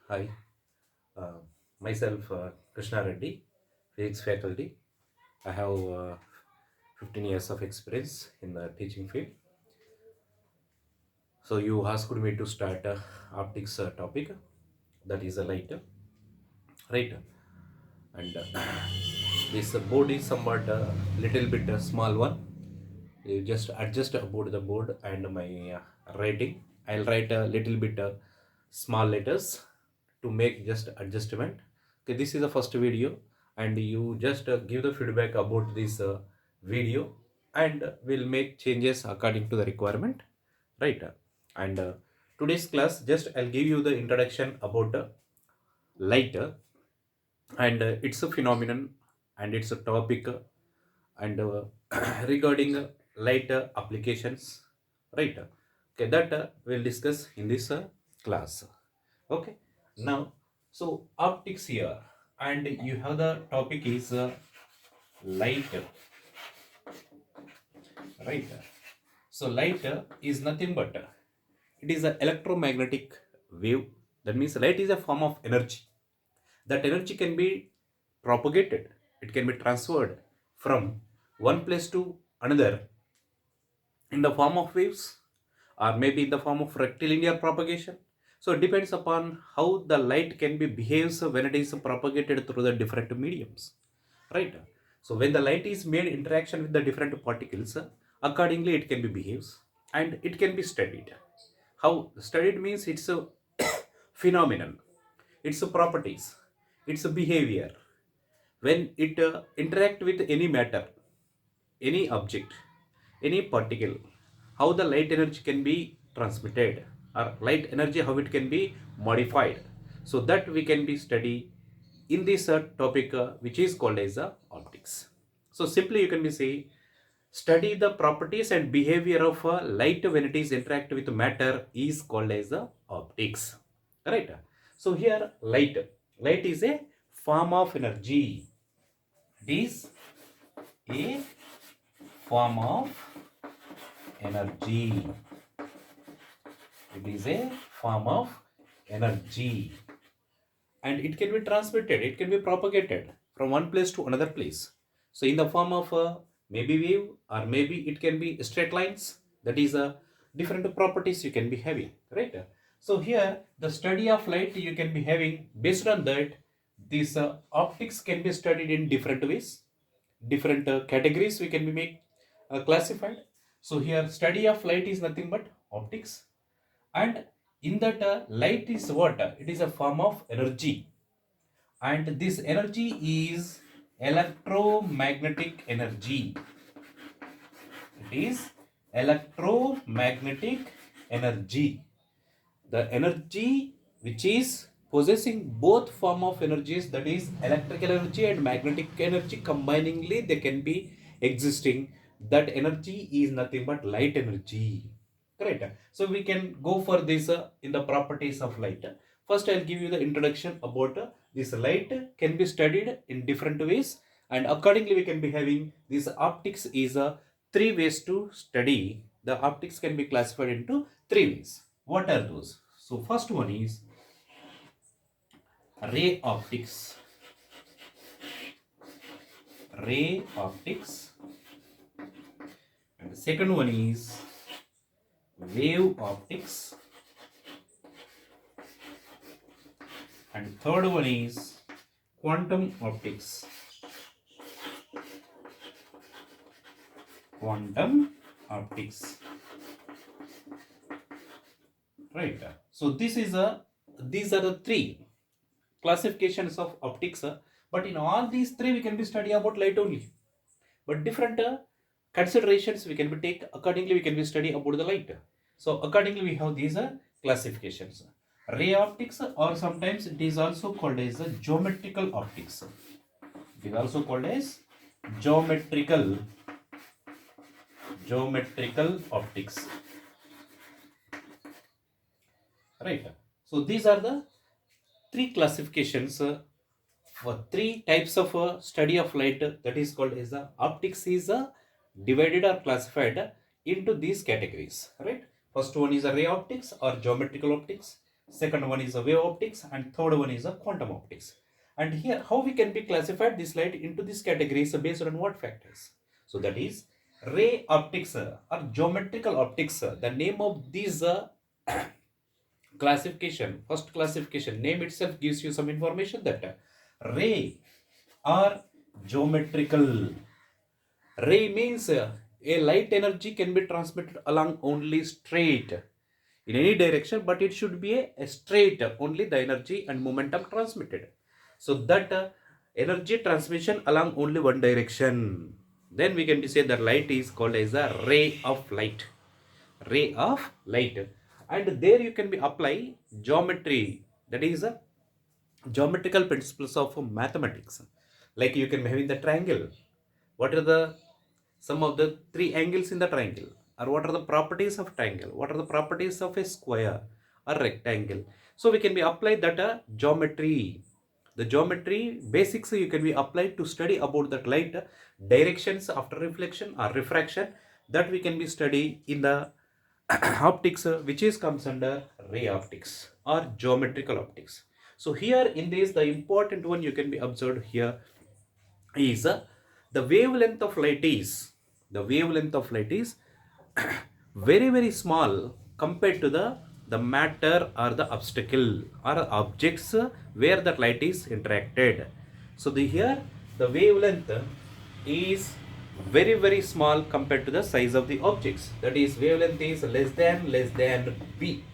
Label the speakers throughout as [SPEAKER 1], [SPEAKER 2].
[SPEAKER 1] Hi, uh, myself Krishna Reddy, physics faculty. I have 15 years of experience in the teaching field. So you asked me to start optics topic, that is a light, right? And this board is somewhat little bit small one. You just adjust about the board and my writing. I'll write a little bit small letters to make just adjustment. Okay, this is the first video, and you just give the feedback about this video, and we'll make changes according to the requirement, right? And today's class, just I'll give you the introduction about light, and it's a phenomenon, and it's a topic, and regarding light applications, right? Okay, that we'll discuss in this class. Okay, now, so optics here, and you have the topic is light, right? So light is nothing but it is an electromagnetic wave. That means light is a form of energy. That energy can be propagated, it can be transferred from one place to another in the form of waves, or maybe in the form of rectilinear propagation. So it depends upon how the light can be behaves when it is propagated through the different mediums, right? So when the light is made interaction with the different particles, accordingly it can be behaves, and it can be studied. How studied means it's a phenomenon, its properties, its behavior when it interact with any matter, any object, any particle, how the light energy can be transmitted, or light energy how it can be modified. So that we can be study in this topic which is called as optics. So simply you can be say study the properties and behavior of light when it is interact with matter is called as optics, right? So here light is a form of energy. It is a form of energy. It is a form of energy, and it can be transmitted, it can be propagated from one place to another place. So in the form of maybe wave, or maybe it can be straight lines. That is different properties you can be having, right? So here the study of light you can be having. Based on that, these optics can be studied in different ways, different categories we can be make classified. So here study of light is nothing but optics, and in that light is what, it is a form of energy, and this energy is electromagnetic energy. It is electromagnetic energy, the energy which is possessing both form of energies, that is electrical energy and magnetic energy combiningly they can be existing. That energy is nothing but light energy, correct? So we can go for this in the properties of light. First I'll give you the introduction about this light can be studied in different ways, and accordingly we can be having this optics is three ways to study. The optics can be classified into three ways. What are those? So first one is ray optics. Ray optics. And the second one is wave optics. And third one is quantum optics. Quantum optics. Right. So this is a these are the three classifications of optics. But in all these three we can be study about light only. But different considerations we can be take, accordingly we can be study about the light. So accordingly we have these classifications. Ray optics, or sometimes it is also called as geometrical optics. It is also called as geometrical optics, right? So these are the three classifications for three types of study of light, that is called as optics is divided or classified into these categories, right? First one is a ray optics or geometrical optics. second one is a wave optics, and third one is a quantum optics. And here how we can be classified this light into these categories based on what factors? So that is ray optics or geometrical optics. The name of these classification, first classification name itself gives you some information that ray or geometrical. Ray means a light energy can be transmitted along only straight in any direction, but it should be a straight, only the energy and momentum transmitted. So that energy transmission along only one direction. Then we can say that light is called as a ray of light. Ray of light. And there you can be apply geometry, that is a geometrical principles of mathematics. Like you can be having the triangle. What are the some of the three angles in the triangle? Or what are the properties of triangle? What are the properties of a square or rectangle? So we can be applied that geometry. The geometry basics you can be applied to study about that light directions after reflection or refraction, that we can be study in the optics, which is comes under ray optics or geometrical optics. So here in this, the important one you can be observed here is the wavelength of light is very small compared to the matter or the obstacle or objects where that light is interacted. So the here the wavelength is very small compared to the size of the objects. That is wavelength is less than b,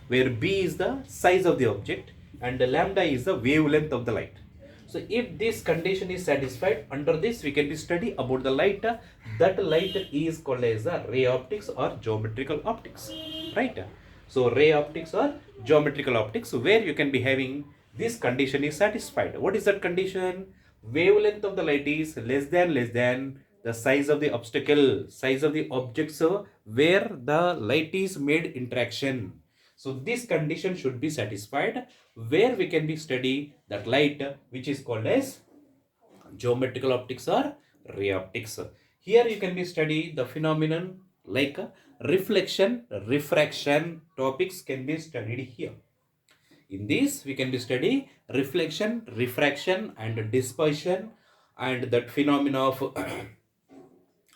[SPEAKER 1] where b is the size of the object and the lambda is the wavelength of the light. So if this condition is satisfied, under this we can be study about the light. That light is called as a ray optics or geometrical optics, right? So ray optics or geometrical optics, where you can be having this condition is satisfied. What is that condition? Wavelength of the light is less than the size of the obstacle, size of the objects where the light is made interaction. So this condition should be satisfied, where we can be study that light, which is called as geometrical optics or ray optics. Here you can be study the phenomenon like reflection, refraction topics can be studied here. In this we can be study reflection, refraction and dispersion, and that phenomena of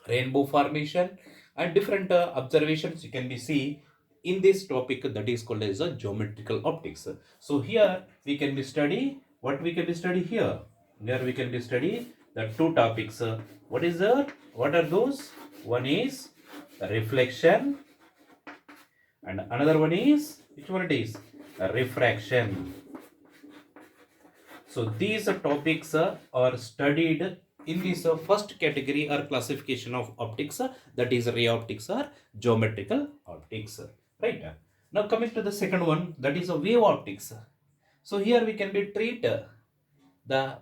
[SPEAKER 1] rainbow formation and different observations you can be see in this topic, that is called as a geometrical optics. So here we can be study what we can be study here. Here we can be study the two topics. What is the what are those? One is reflection and another one is which one it is? Refraction. So these topics are studied in this first category or classification of optics, that is ray optics or geometrical optics, right? Now coming to the second one, that is a wave optics. So here we can be treat the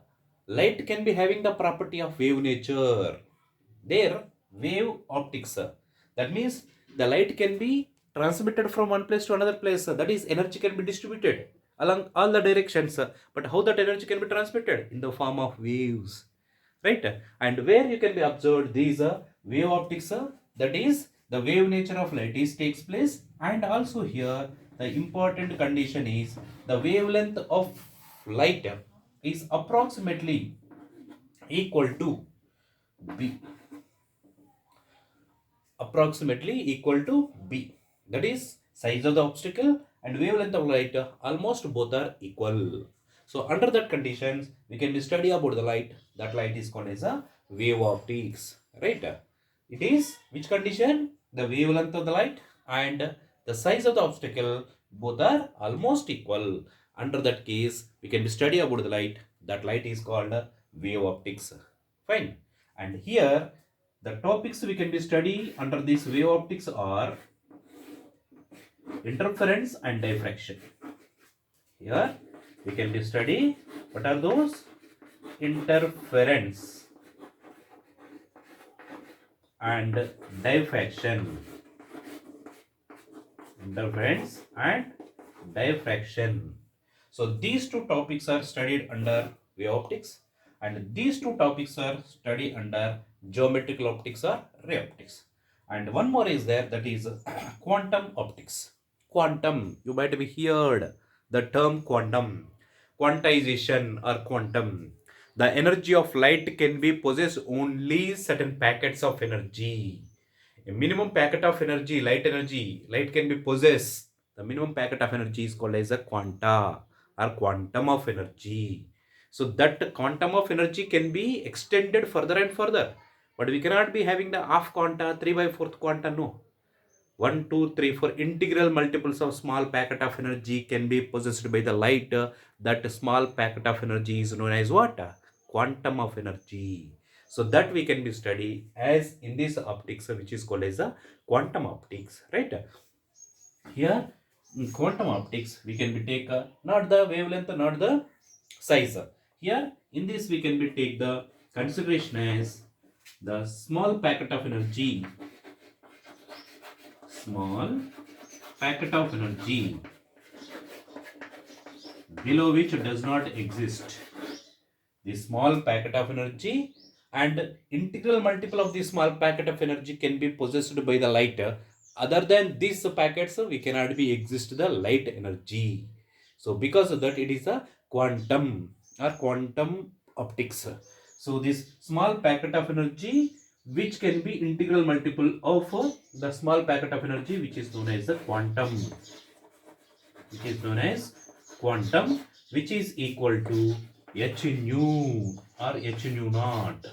[SPEAKER 1] light can be having the property of wave nature. There wave optics, that means the light can be transmitted from one place to another place, that is energy can be distributed along all the directions, but how that energy can be transmitted? In the form of waves, right? And where you can be observed these wave optics, that is the wave nature of light is takes place. And also here the important condition is the wavelength of light is approximately equal to b, that is size of the obstacle and wavelength of light almost both are equal. So under that conditions we can be study about the light. That light is called as a wave optics, right? It is which condition? The wavelength of the light and the size of the obstacle both are almost equal. Under that case we can be study about the light. That light is called wave optics, fine. And here the topics we can be study under this wave optics are interference and diffraction. Here we can be study what are those? Interference and diffraction. Interference and diffraction. So these two topics are studied under wave optics, and these two topics are studied under geometrical optics or ray optics. And one more is there, that is quantum optics. quantum. You might be heard the term quantum, quantization or quantum. The energy of light can be possessed only certain packets of energy. A minimum packet of energy, light can be possessed. The minimum packet of energy is called as a quanta or quantum of energy. So that quantum of energy can be extended further and further. But we cannot be having the half quanta, 3 by 4th quanta, no. 1, 2, 3, 4 integral multiples of small packet of energy can be possessed by the light. That small packet of energy is known as what? Quantum of energy. So that we can be study as in this optics, which is called as a quantum optics, right? Here in quantum optics we can be take not the wavelength, not the size. Here in this we can be take the consideration as the small packet of energy, small packet of energy below which does not exist. The small packet of energy and integral multiple of the small packet of energy can be possessed by the light. Other than these packets, we cannot be exist the light energy. So because of that, it is a quantum or quantum optics. So this small packet of energy which can be integral multiple of the small packet of energy, which is known as the quantum, which is known as quantum, which is equal to h nu or h nu naught,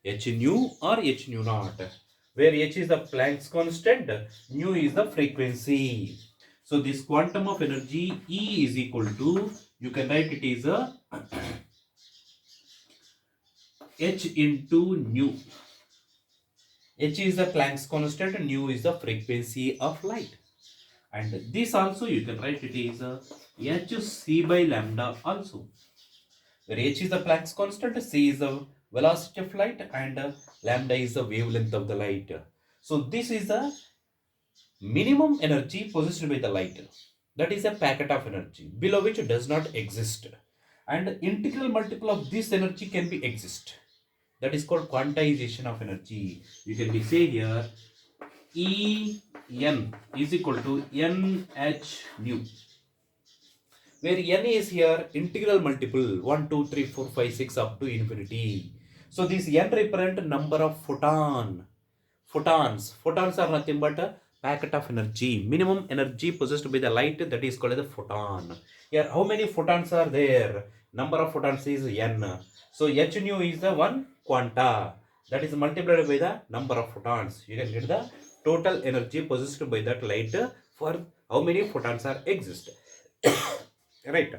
[SPEAKER 1] h nu or h nu naught, where h is the Planck's constant, nu is the frequency. So this quantum of energy E is equal to, you can write it is a h into nu. H is the Planck's constant, nu is the frequency of light. And this also you can write it is hc by lambda also, where h is the Planck's constant, c is the velocity of light, and lambda is the wavelength of the light. So this is the minimum energy possessed by the light. That is a packet of energy below which does not exist. And integral multiple of this energy can be exist. That is called quantization of energy. You can be say here E n is equal to nh nu, where n is here integral multiple 1, 2, 3, 4, 5, 6 up to infinity. So this n represent number of photons. Photons are nothing but a packet of energy. Minimum energy possessed by the light, that is called as a photon. Here how many photons are there? Number of photons is n. So h nu is the one quanta, that is multiplied by the number of photons. You can get the total energy possessed by that light for how many photons are exist. Right.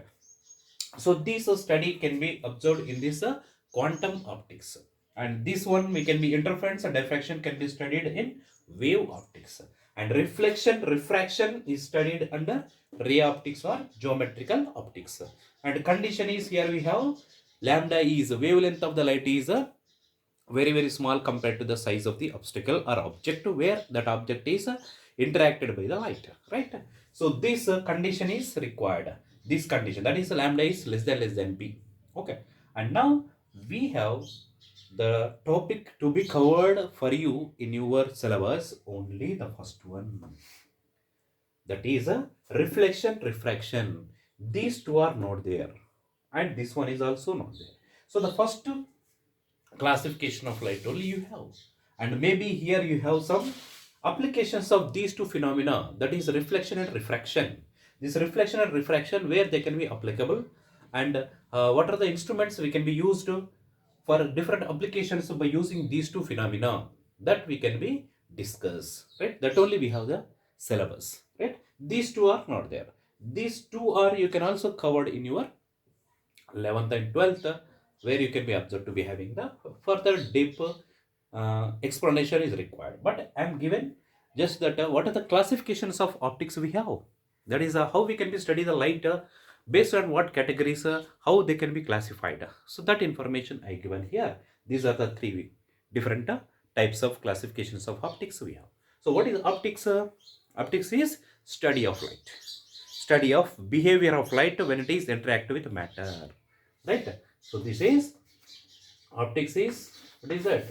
[SPEAKER 1] So this study can be observed in this quantum optics, and this one we can be interference and diffraction can be studied in wave optics, and refraction is studied under ray optics or geometrical optics. And condition is here we have lambda is wavelength of the light is very small compared to the size of the obstacle or object where that object is interacted by the light, right? So this condition is required, this condition, that is lambda is less than p. Okay, and now we have the topic to be covered for you in your syllabus, only the first one, that is a refraction. These two are not there, and this one is also not there. So the first classification of light only you have, and maybe here you have some applications of these two phenomena, that is reflection and refraction. This reflection and refraction, where they can be applicable, and what are the instruments we can be used for different applications by using these two phenomena, that we can be discuss, right? That only we have the syllabus, right? These two are not there. These two are you can also covered in your 11th and 12th, where you can be observed to be having the further deep explanation is required. But I am given just that what are the classifications of optics we have, that is how we can be study the light based on what categories, how they can be classified. So that information I given here. These are the three different types of classifications of optics we have. So what is optics? Optics is study of light, study of behavior of light when it is interact with matter, right? So this is optics is, what is that?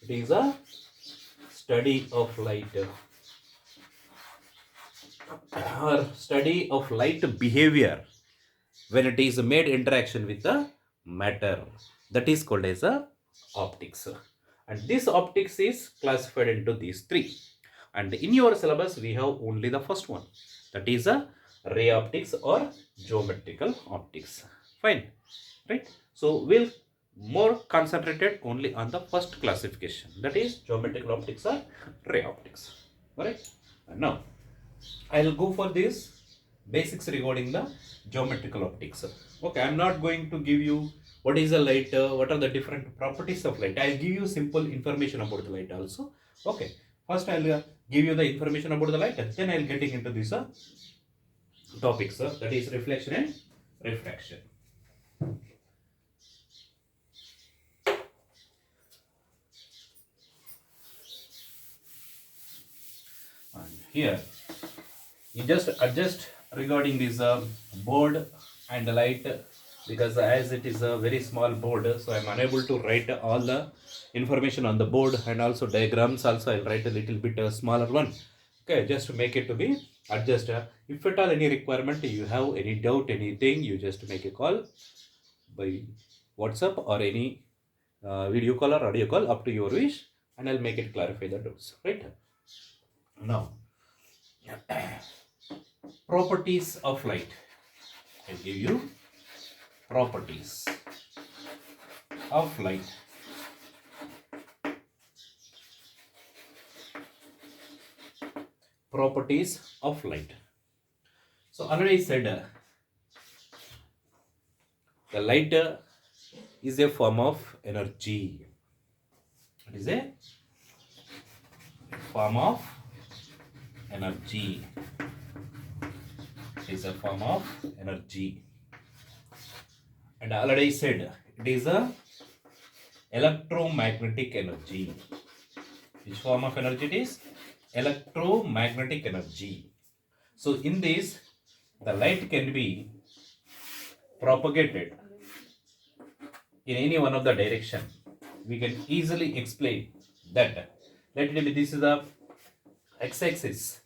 [SPEAKER 1] It is a study of light, or study of light behavior when it is made interaction with the matter, that is called as a optics. And this optics is classified into these three, and in your syllabus we have only the first one, that is a ray optics or geometrical optics. Fine, right? So we'll more concentrated only on the first classification, that is geometrical optics or ray optics. All right, and now I'll go for this basics regarding the geometrical optics. Okay, I'm not going to give you what is the light, what are the different properties of light. I'll give you simple information about the light also. Okay, first I'll give you the information about the light, and then I'll getting into this topics, that is reflection and refraction. And here you just adjust regarding this board and the light, because as it is a very small board, so I'm unable to write all the information on the board, and also diagrams also I'll write a little bit smaller one. Okay, just to make it to be adjust. If at all any requirement you have, any doubt, anything, you just make a call by WhatsApp or any video call or audio call, up to your wish, and I'll make it clarify the doubts. Right now, properties of light. I'll give you properties of light. Properties of light. So already said the light is a form of energy. It is a form of energy. It is a form of energy. And already said it is a electromagnetic energy. Which form of energy it is? Electromagnetic energy. So in this, the light can be propagated in any one of the direction. We can easily explain that. Let it be, this is the x-axis,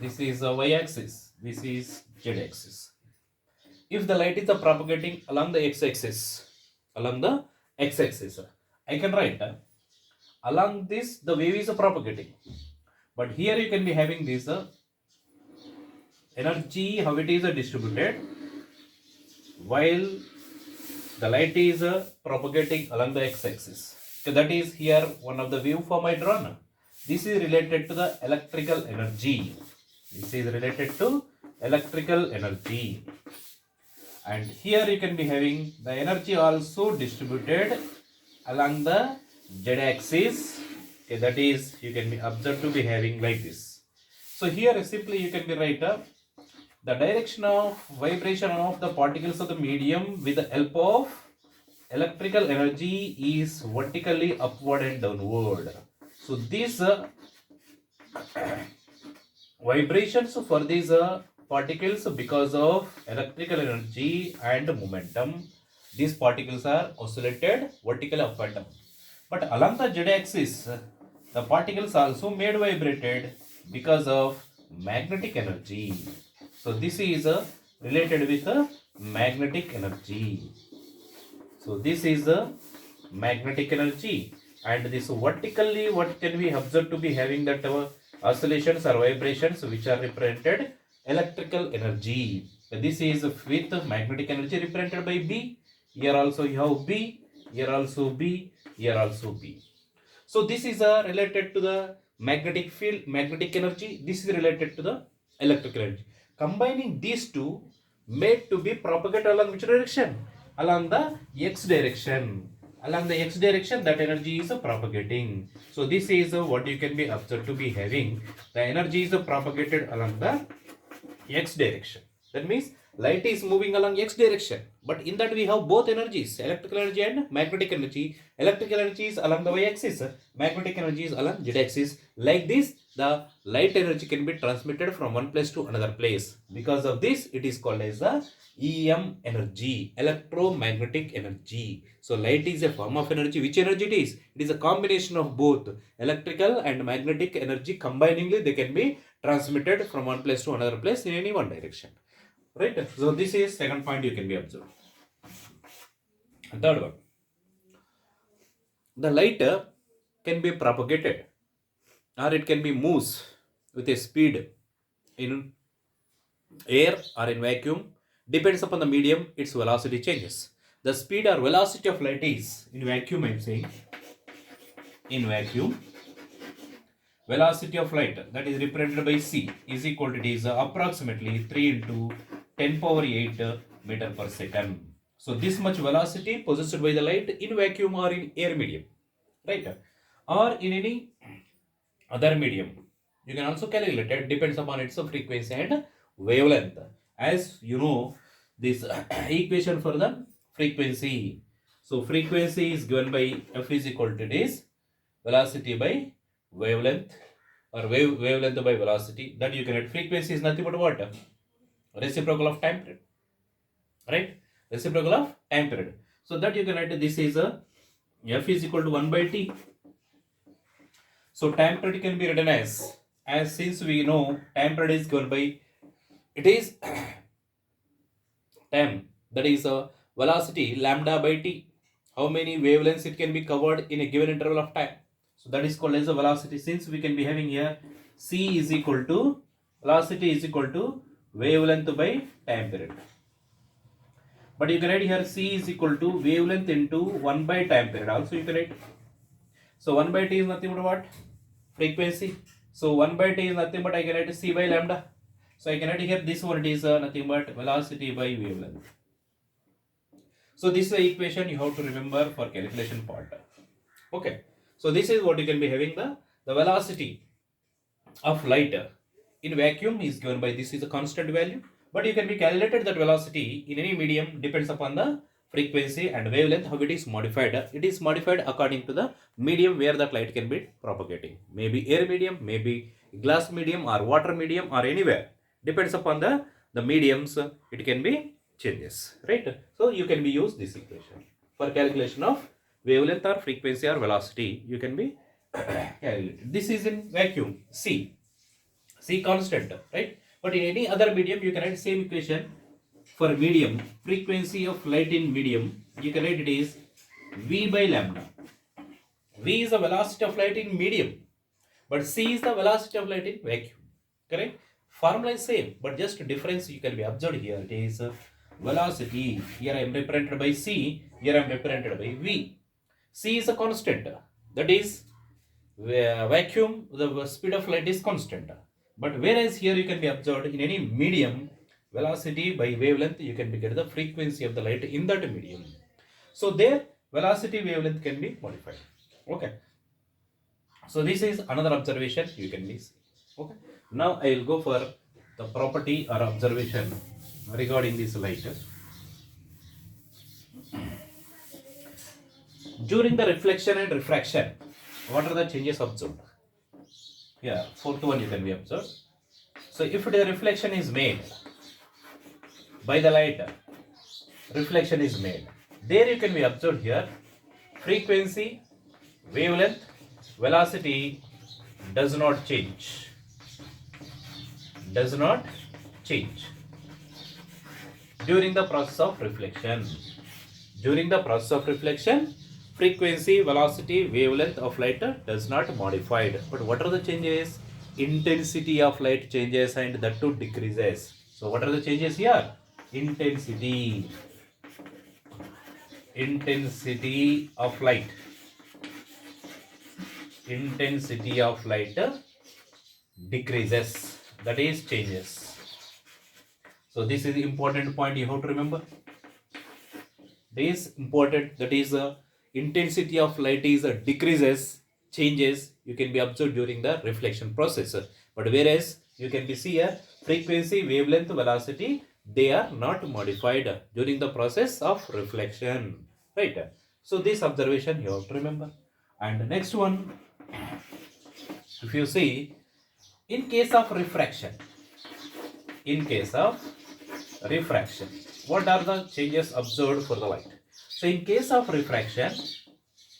[SPEAKER 1] this is the y-axis, this is z-axis. If the light is propagating along the x-axis, I can write along this the wave is propagating. But here you can be having this energy, how it is distributed while the light is propagating along the x-axis. So that is here one of the waveform I drawn. This is related to the electrical energy. This is related to electrical energy. And here you can be having the energy also distributed along the z-axis. Okay, that is you can be observed to be having like this. So here simply you can be write the direction of vibration of the particles of the medium with the help of electrical energy is vertically upward and downward. So these vibrations for these particles, because of electrical energy and momentum, these particles are oscillated vertically up and down. But along the z-axis, the particles also made vibrated because of magnetic energy. So this is related with magnetic energy. So this is the magnetic energy, and this vertically what can we observe to be having that oscillations or vibrations which are represented electrical energy. This is with magnetic energy represented by B. Here also you have B, here also B, here also B. So this is related to the magnetic field, magnetic energy. This is related to the electrical energy. Combining these two made to be propagated along which direction? Along the x direction. Along the x direction, that energy is propagating. So this is what you can be observed to be having. The energy is propagated along the x direction. That means light is moving along x direction, but in that we have both energies, electrical energy and magnetic energy. Electrical energy is along the y-axis, magnetic energy is along z-axis. Like this, the light energy can be transmitted from one place to another place. Because of this, it is called as the EM energy, electromagnetic energy. So light is a form of energy. Which energy it is? It is a combination of both electrical and magnetic energy. Combiningly, they can be transmitted from one place to another place in any one direction. Right? So this is second point you can be observed. Third one, the light can be propagated or it can be moves with a speed in air or in vacuum. Depends upon the medium, its velocity changes. The speed or velocity of light is in vacuum, I'm saying, in vacuum, velocity of light, that is represented by c, is equal to, it is approximately 3 into 10 power 8 meter per second. So this much velocity possessed by the light in vacuum or in air medium, right? Or in any other medium. You can also calculate it, depends upon its frequency and wavelength. As you know, this equation for the frequency. So frequency is given by F is equal to this velocity by wavelength, or wavelength by velocity. That you can get. Frequency is nothing but what? Reciprocal of time period. Right? Reciprocal of time period. So that you can write, this is a F is equal to 1 by T. So time period can be written as since we know time period is given by, it is time, that is a velocity lambda by T. How many wavelengths it can be covered in a given interval of time. So that is called as a velocity. Since we can be having here c is equal to, velocity is equal to wavelength by time period. But you can write here c is equal to wavelength into 1 by time period. Also you can write. So 1 by t is nothing but what? Frequency. So 1 by t is nothing but I can write c by lambda. So I can write here this one, it is nothing but velocity by wavelength. So this is the equation you have to remember for calculation part. Okay. So this is what you can be having, the velocity of light in vacuum is given by, this is a constant value, but you can be calculated that velocity in any medium depends upon the frequency and wavelength, how it is modified. It is modified according to the medium where that light can be propagating. Maybe air medium, maybe glass medium or water medium or anywhere. Depends upon the mediums, it can be changes, right? So you can be use this equation for calculation of wavelength or frequency or velocity. You can be calculated. This is in vacuum, C constant, right? But in any other medium, you can write same equation for medium. Frequency of light in medium, you can write it is V by lambda. V is the velocity of light in medium, but C is the velocity of light in vacuum. Correct? Formula is same, but just difference you can be observed here. It is velocity. Here I am represented by C. Here I am represented by V. C is a constant. That is vacuum. The speed of light is constant. But whereas here you can be observed in any medium, velocity by wavelength, you can get the frequency of the light in that medium. So there velocity wavelength can be modified. Okay. So this is another observation you can be see. Okay. Now I will go for the property or observation regarding this light. During the reflection and refraction, what are the changes observed? Yeah, fourth one you can be observed. So if the reflection is made by the light, reflection is made. There you can be observed here frequency, wavelength, velocity does not change. Does not change during the process of reflection. During the process of reflection, frequency, velocity, wavelength of light does not modified. But what are the changes? Intensity of light changes and that too decreases. So what are the changes here? Intensity of light. Intensity of light decreases. That is changes. So this is the important point you have to remember. This is important. That is intensity of light is decreases, changes. You can be observed during the reflection process. But whereas you can be see here frequency, wavelength, velocity, they are not modified during the process of reflection. Right. So this observation you have to remember. And the next one, if you see, in case of refraction, what are the changes observed for the light? So in case of refraction,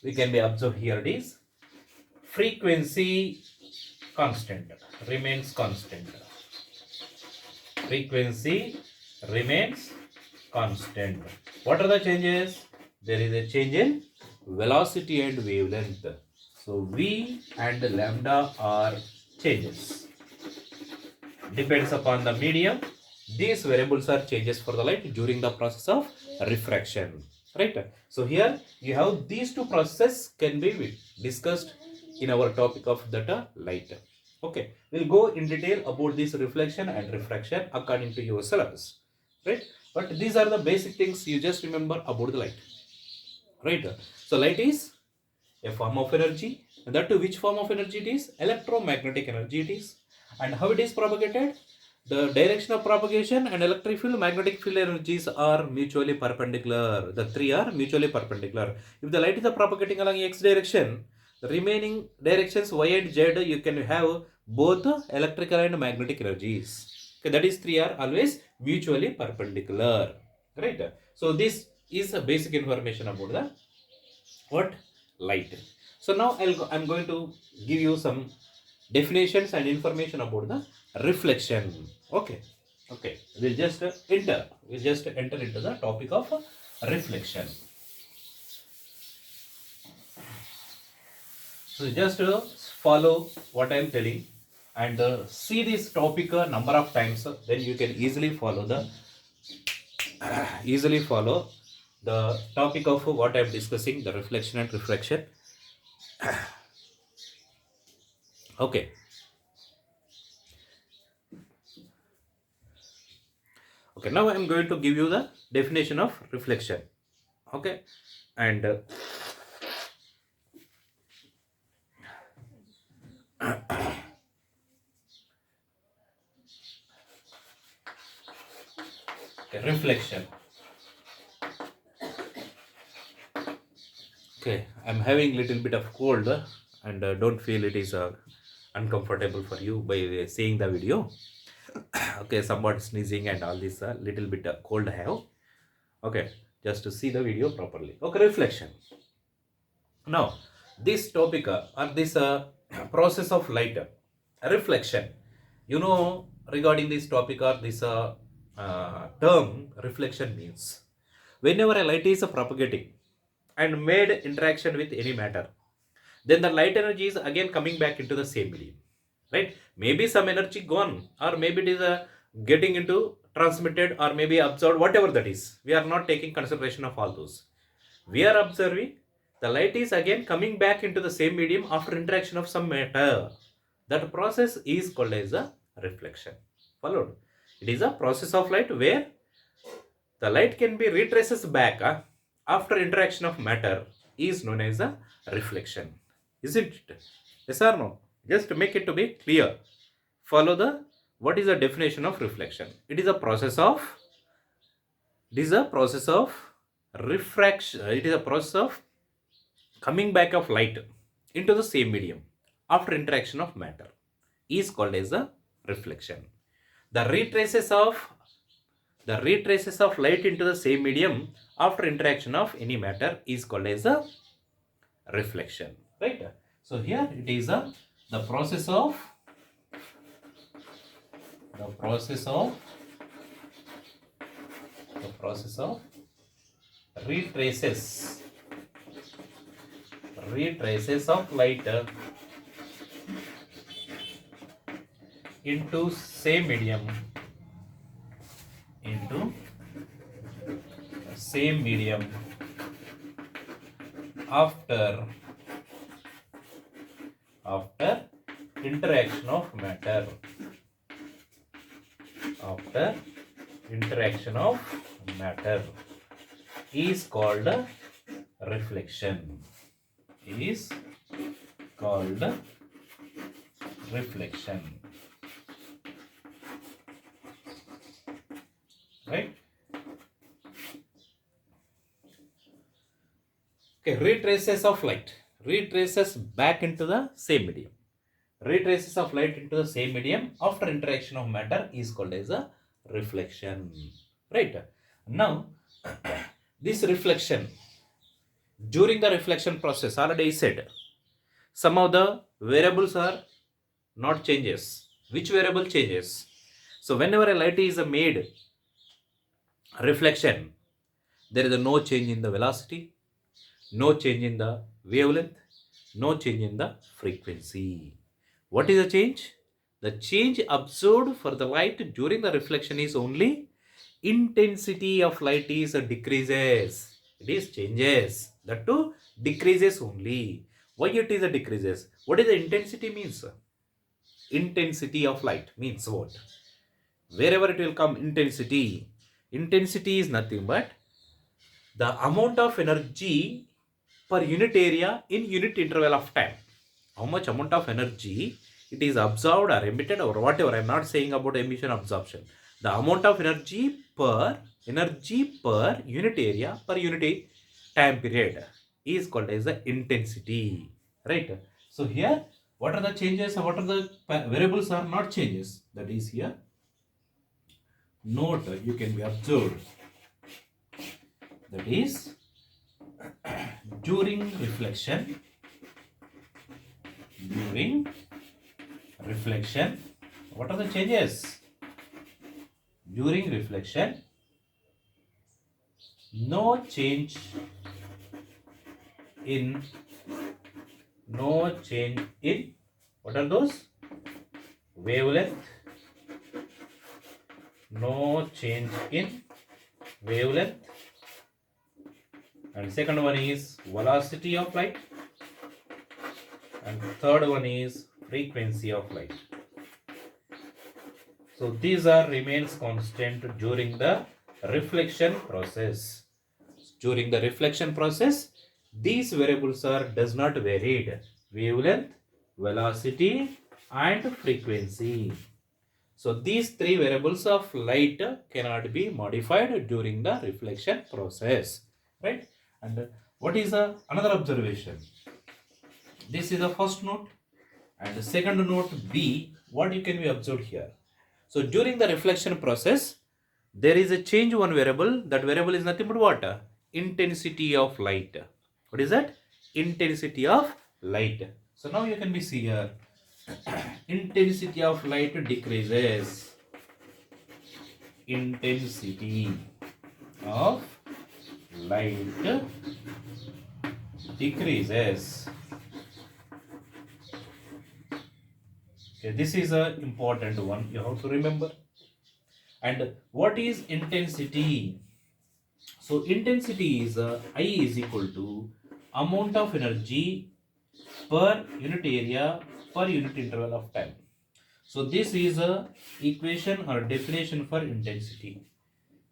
[SPEAKER 1] we can be observed here it is frequency constant, remains constant. Frequency remains constant. What are the changes? There is a change in velocity and wavelength. So V and lambda are changes. Depends upon the medium. These variables are changes for the light during the process of refraction. Right? So here you have these two processes can be discussed in our topic of that light. Okay, we'll go in detail about this reflection and refraction according to your syllabus. Right? But these are the basic things you just remember about the light. Right? So light is a form of energy, and that to which form of energy it is? Electromagnetic energy it is. And how it is propagated? The direction of propagation and electric field, magnetic field energies are mutually perpendicular. The three are mutually perpendicular. If the light is propagating along x direction, the remaining directions y and z, you can have both electrical and magnetic energies. Okay, that is three are always mutually perpendicular. Right? So this is a basic information about the what? Light. So now I'm going to give you some definitions and information about the reflection. Okay. We'll just enter into the topic of reflection. So just follow what I'm telling and see this topic a number of times. Then you can easily follow the topic of what I'm discussing, the reflection and refraction. Okay. Okay, now I'm going to give you the definition of reflection. Okay, and reflection. Okay, I'm having little bit of cold and don't feel it is uncomfortable for you by seeing the video. Okay, somewhat sneezing and all this little bit cold I have. Okay, just to see the video properly. Okay, reflection. Now, this topic or this process of light reflection. You know, regarding this topic or this term, reflection means whenever a light is propagating and made interaction with any matter, then the light energy is again coming back into the same medium, right? Maybe some energy gone, or maybe it is getting into transmitted, or maybe absorbed, whatever that is. We are not taking consideration of all those. We are observing the light is again coming back into the same medium after interaction of some matter. That process is called as a reflection. Followed. It is a process of light where the light can be retraces back after interaction of matter is known as a reflection. Isn't it? Yes or no? Just to make it to be clear. Follow the what is the definition of reflection? It is a process of refraction. It is a process of coming back of light into the same medium after interaction of matter is called as a reflection. The retraces of light into the same medium after interaction of any matter is called as a reflection, right? So here it is the process of retraces of light into same medium after interaction of matter is called reflection. Right? Okay, retraces of light. Retraces back into the same medium. Retraces of light into the same medium after interaction of matter is called as a reflection. Right? Now, this reflection, during the reflection process, already I said, some of the variables are not changes. Which variable changes? So whenever a light is made reflection, there is no change in the velocity, no change in the wavelength, no change in the frequency. What is the change? The change observed for the light during the reflection is only intensity of light is decreases. It is changes. That too decreases only. Why it is a decreases? What is the intensity means? Intensity of light means what? Wherever it will come intensity. Intensity is nothing but the amount of energy per unit area in unit interval of time. How much amount of energy it is absorbed or emitted or whatever. I am not saying about emission absorption. The amount of energy per unit area per unit time period is called as the intensity. Right. So here, what are the changes? What are the variables are not changes? That is here. Note you can be observed. That is during reflection, what are the changes? During reflection, no change in what are those? Wavelength, no change in wavelength, and second one is velocity of light, and third one is frequency of light. So these are remains constant during the reflection process. During the reflection process, these variables are does not varied: wavelength, velocity, and frequency. So these three variables of light cannot be modified during the reflection process, right? And what is another observation? This is the first note, and the second note B. What you can be observed here? So during the reflection process, there is a change one variable. That variable is nothing but what? Intensity of light. What is that? Intensity of light. So now you can be see here. Intensity of light decreases. Intensity of light decreases. Okay, this is an important one you have to remember. And what is intensity? So intensity is I is equal to amount of energy per unit area per unit interval of time. So this is a equation or definition for intensity.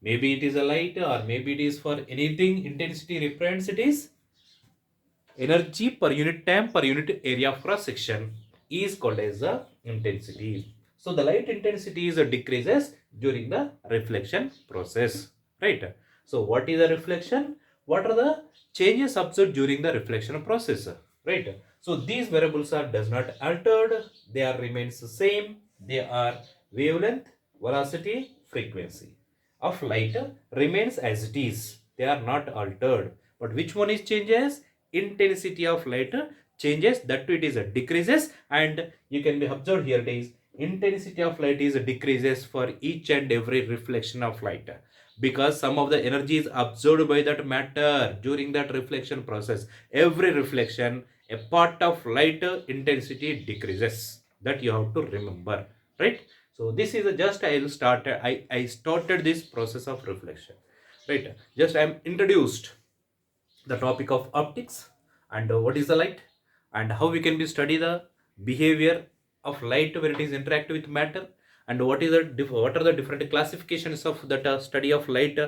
[SPEAKER 1] Maybe it is a light or maybe it is for anything. Intensity represents it is energy per unit time per unit area of cross section is called as the intensity. So the light intensity is decreases during the reflection process, right? So what is the reflection? What are the changes observed during the reflection process, right? So these variables are does not altered. They are remains the same. They are wavelength, velocity, frequency of light remains as it is. They are not altered. But which one is changes? Intensity of light changes, that too it is a decreases, and you can be observed here it is intensity of light is decreases for each and every reflection of light, because some of the energy is absorbed by that matter during that reflection process. Every reflection, a part of light intensity decreases. That you have to remember, right? So this is just I started this process of reflection, right? Just I am introduced the topic of optics and what is the light and how we can be study the behavior of light when it is interact with matter, and what is what are the different classifications of that study of light,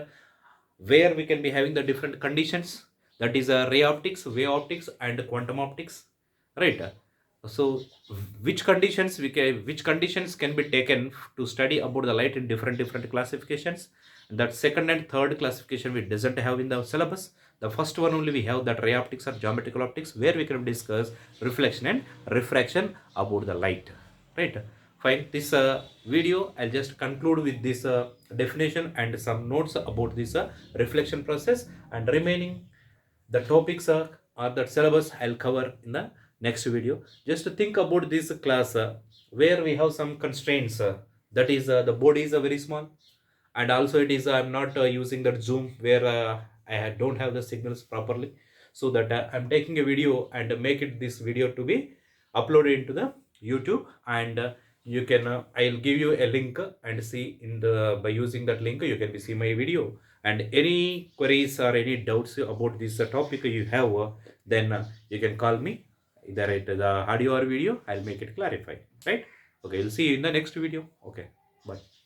[SPEAKER 1] where we can be having the different conditions, that is ray optics, wave optics, and quantum optics, right? So which conditions can be taken to study about the light in different classifications. That second and third classification we doesn't have in the syllabus. The first one only we have, that ray optics or geometrical optics, where we can discuss reflection and refraction about the light, right? Fine. This video I'll just conclude with this definition and some notes about this reflection process, and remaining the topics or the syllabus I'll cover in the next video. Just think about this class where we have some constraints. That is, the board is very small, and also it is I'm not using that Zoom where don't have the signals properly, so that I'm taking a video and make it this video to be uploaded into the YouTube. And you can I'll give you a link and see in the by using that link you can see my video. And any queries or any doubts about this topic you have, then you can call me either at the audio or video. I'll make it clarify, right? Okay, we'll see you in the next video. Okay, bye.